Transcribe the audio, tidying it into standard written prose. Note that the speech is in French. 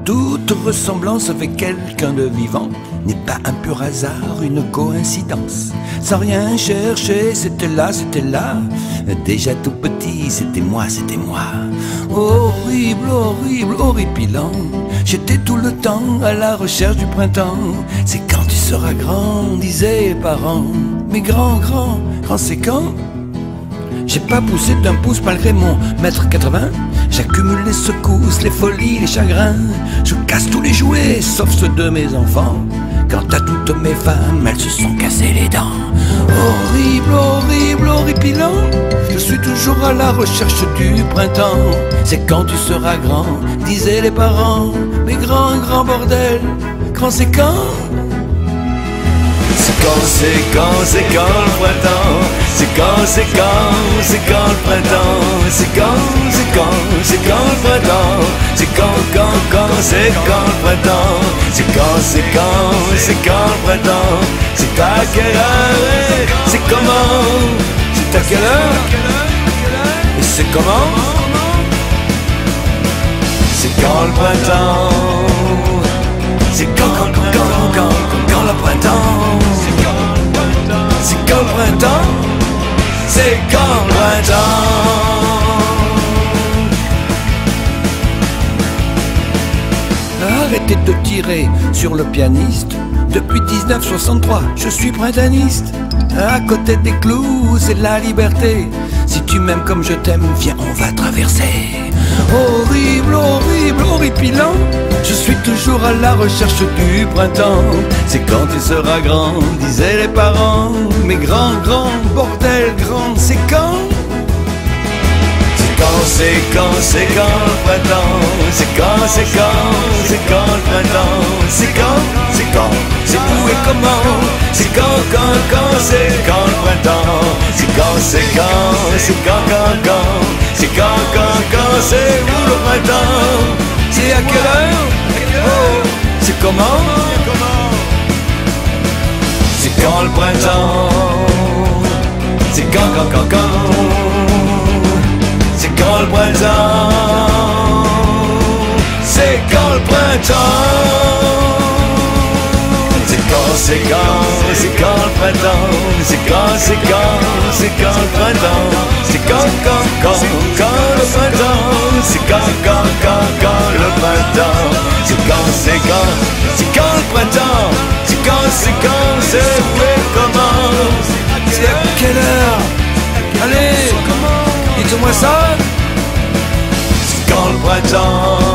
Toute ressemblance avec quelqu'un de vivant n'est pas un pur hasard, une coïncidence. Sans rien chercher, c'était là, c'était là. Déjà tout petit, c'était moi, c'était moi. Horrible, horrible, horripilant. J'étais tout le temps à la recherche du printemps. C'est quand tu seras grand, disaient les parents. Mais grand, grand, grand c'est quand? J'ai pas poussé d'un pouce malgré mon mètre 80. J'accumule les secousses, les folies, les chagrins. Je casse tous les jouets, sauf ceux de mes enfants. Quant à toutes mes femmes, elles se sont cassées les dents. Horrible, horrible, horripilant. Je suis toujours à la recherche du printemps. C'est quand tu seras grand, disaient les parents. Mais grand, grand bordel, grand c'est quand? C'est quand le printemps. C'est quand le printemps. C'est quand le printemps. C'est quand c'est quand le printemps. C'est quand le printemps. C'est à quelle heure, c'est comment. C'est à quelle heure, et c'est comment. C'est quand le printemps. C'est quand le printemps. C'est quand le printemps. C'est quand le printemps. Arrêtez de tirer sur le pianiste. Depuis 1963, je suis printanniste. À côté des clous, c'est la liberté. Si tu m'aimes comme je t'aime, viens, on va traverser. Horrible, horrible, horripilant. Je suis toujours à la recherche du printemps. C'est quand tu seras grand, disaient les parents. Mais grand, grand, bordel, grand, c'est quand? C'est quand le printemps. C'est quand le printemps. C'est quand, c'est où et comment. C'est quand, c'est quand le printemps. C'est quand, c'est quand, c'est où le printemps. C'est à quelle heure, oh, c'est comment. C'est quand le printemps. C'est quand. C'est quand le printemps. C'est quand le printemps. C'est quand le printemps. C'est quand le printemps. C'est quand le printemps. C'est quand le printemps. C'est quand le printemps. C'est où et comment. C'est à quelle heure? Allez, dites-moi ça. C'est quand le printemps.